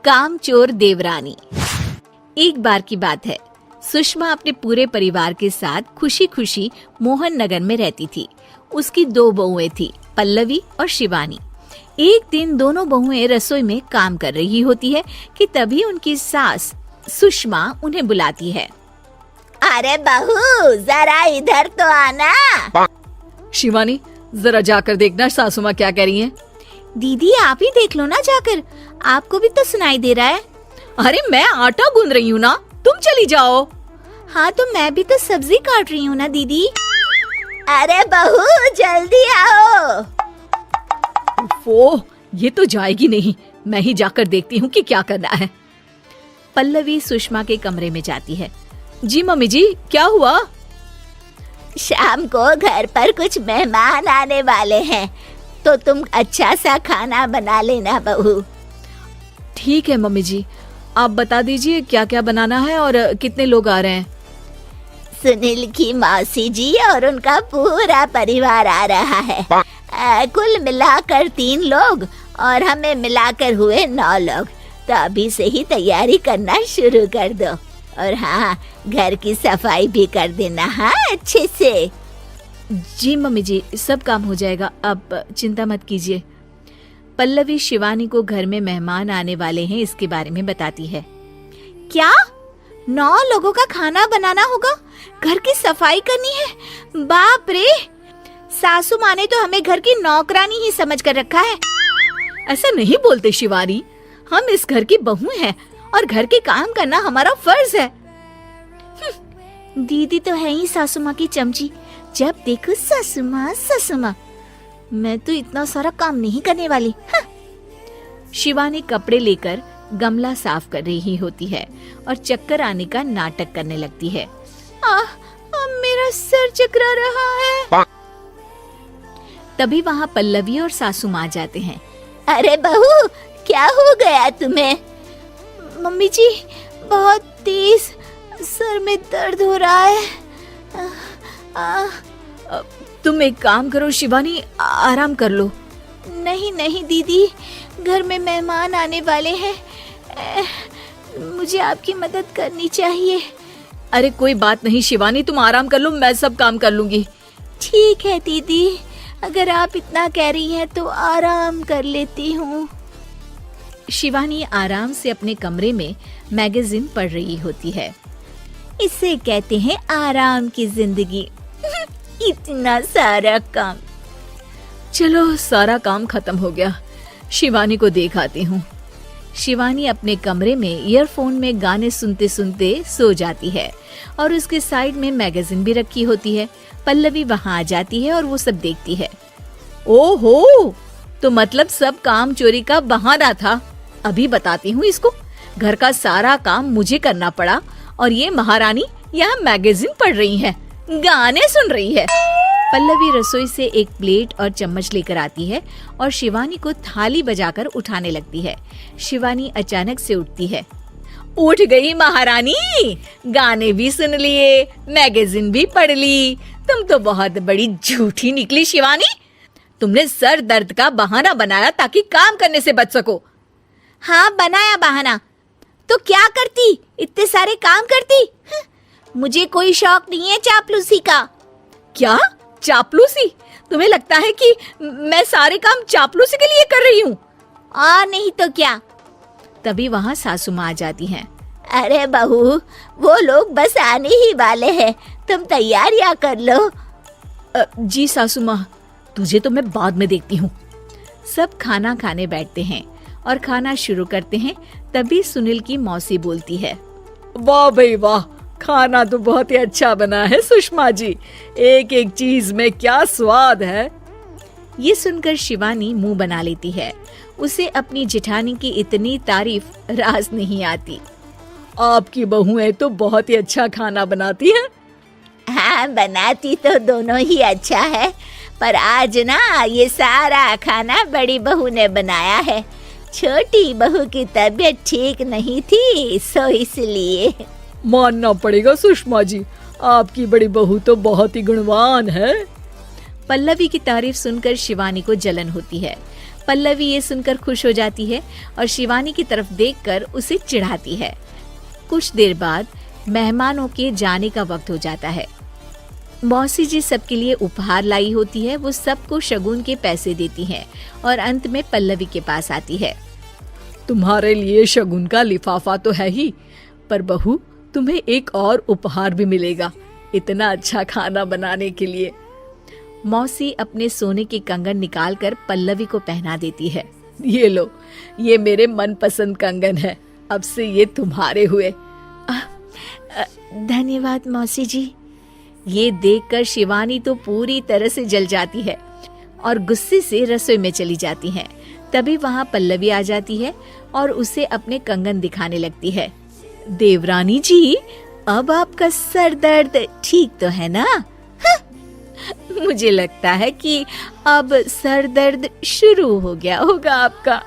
कामचोर देवरानी। एक बार की बात है, सुषमा अपने पूरे परिवार के साथ खुशी खुशी मोहन नगर में रहती थी। उसकी 2 बहुएं थी, पल्लवी और शिवानी। एक दिन दोनों बहुएं रसोई में काम कर रही होती है कि तभी उनकी सास सुषमा उन्हें बुलाती है। अरे बहू, जरा इधर तो आना। शिवानी, जरा जाकर देखना सासू माँ क्या कह रही हैं। दीदी आप ही देख लो ना जाकर, आपको भी तो सुनाई दे रहा है। अरे मैं आटा गूंद रही हूँ ना, तुम चली जाओ। हाँ तो मैं भी तो सब्जी काट रही हूँ ना दीदी। अरे बहू जल्दी आओ। वो ये तो जाएगी नहीं, मैं ही जाकर देखती हूँ कि क्या करना है। पल्लवी सुषमा के कमरे में जाती है। जी मम्मी जी, क्या हुआ? शाम को घर पर कुछ मेहमान आने वाले हैं, तो तुम अच्छा सा खाना बना लेना बहू। ठीक है मम्मी जी, आप बता दीजिए क्या क्या बनाना है और कितने लोग आ रहे हैं। सुनील की मौसी जी और उनका पूरा परिवार आ रहा है। कुल मिलाकर 3 लोग और हमें मिलाकर हुए 9 लोग। तो अभी से ही तैयारी करना शुरू कर दो। और हाँ, घर की सफाई भी कर देना, हाँ अच्छे से। जी मम्मी जी, सब काम हो जाएगा, आप चिंता मत कीजिए। पल्लवी शिवानी को घर में मेहमान आने वाले हैं इसके बारे में बताती है। क्या 9 लोगों का खाना बनाना होगा, घर की सफाई करनी है? बाप रे, सासू माँ ने तो हमें घर की नौकरानी ही समझ कर रखा है। ऐसा नहीं बोलते शिवानी, हम इस घर की बहू हैं और घर के काम करना हमारा फर्ज है। दीदी तो है ही सासू माँ की चमची, जब देखो सासू माँ सासू माँ। मैं तो इतना सारा काम नहीं करने वाली। शिवानी कपड़े लेकर गमला साफ कर रही होती है और चक्कर आने का नाटक करने लगती है। मेरा सर चकरा रहा है। तभी वहाँ पल्लवी और सासू माँ जाते हैं। अरे बहू, क्या हो गया तुम्हें? मम्मी जी, बहुत तेज सर में दर्द हो रहा है। तुम एक काम करो शिवानी, आराम कर लो। नहीं नहीं दीदी, घर में मेहमान आने वाले हैं, मुझे आपकी मदद करनी चाहिए। अरे कोई बात नहीं शिवानी, तुम आराम कर लो, मैं सब काम कर लूंगी। ठीक है दीदी, अगर आप इतना कह रही हैं तो आराम कर लेती हूँ। शिवानी आराम से अपने कमरे में मैगजीन पढ़ रही होती है। इसे कहते हैं आराम की जिंदगी। इतना सारा काम। चलो सारा काम खत्म हो गया, शिवानी को देख आती हूँ। शिवानी अपने कमरे में ईयरफोन में गाने सुनते सुनते सो जाती है और उसके साइड में मैगजीन भी रखी होती है। पल्लवी वहाँ आ जाती है और वो सब देखती है। ओहो, तो मतलब सब काम चोरी का बहाना था। अभी बताती हूँ इसको। घर का सारा काम मुझे करना पड़ा और ये महारानी यहाँ मैगजीन पढ़ रही है, गाने सुन रही है। पल्लवी रसोई से एक प्लेट और चम्मच लेकर आती है और शिवानी को थाली बजाकर उठाने लगती है। शिवानी अचानक से उठती है। उठ गई महारानी, गाने भी सुन लिए, मैगजीन भी पढ़ ली। तुम तो बहुत बड़ी झूठी निकली शिवानी। तुमने सर दर्द का बहाना बनाया ताकि काम करने से बच सको। हाँ बनाया बहाना, तो क्या करती, इतने सारे काम करती। मुझे कोई शौक नहीं है चापलूसी का। क्या चापलूसी? तुम्हें लगता है कि मैं सारे काम चापलूसी के लिए कर रही हूँ? और नहीं तो क्या। तभी वहाँ सासू माँ आ जाती हैं। अरे बहू, वो लोग बस आने ही वाले हैं, तुम तैयारियां कर लो। जी सासू माँ, तुझे तो मैं बाद में देखती हूँ। सब खाना खाने बैठते हैं और खाना शुरू करते हैं। तभी सुनील की मौसी बोलती है। वाह भाई वाह, खाना तो बहुत ही अच्छा बना है सुषमा जी, एक एक चीज में क्या स्वाद है। ये सुनकर शिवानी मुंह बना लेती है। उसे अपनी जेठानी की इतनी तारीफ रास नहीं आती। आपकी बहुएं तो बहुत ही अच्छा खाना बनाती हैं। हाँ, बनाती तो दोनों ही अच्छा है, पर आज ना ये सारा खाना बड़ी बहू ने बनाया है। छोटी बहू की तबीयत ठीक नहीं थी, सो इसलिए। मानना पड़ेगा सुषमा जी, आपकी बड़ी बहू तो बहुत ही गुणवान है। पल्लवी की तारीफ सुनकर शिवानी को जलन होती है, पल्लवी ये सुनकर खुश हो जाती है और शिवानी की तरफ देखकर उसे चिढ़ाती है। कुछ देर बाद मेहमानों के जाने का वक्त हो जाता है। मौसी जी सबके लिए उपहार लाई होती है। वो सबको शगुन के पैसे देती हैं और अंत में पल्लवी के पास आती है। तुम्हारे लिए शगुन का लिफाफा तो है ही, पर बहू तुम्हें एक और उपहार भी मिलेगा इतना अच्छा खाना बनाने के लिए। मौसी अपने सोने के कंगन निकालकर पल्लवी को पहना देती है। ये लो, ये मेरे मनपसंद कंगन है, अब से ये तुम्हारे हुए। धन्यवाद मौसी जी। ये देखकर शिवानी तो पूरी तरह से जल जाती है और गुस्से से रसोई में चली जाती है। तभी वहाँ पल्लवी आ जाती है और उसे अपने कंगन दिखाने लगती है। देवरानी जी, अब आपका सर दर्द ठीक तो है ना? मुझे लगता है कि अब सर दर्द शुरू हो गया होगा आपका।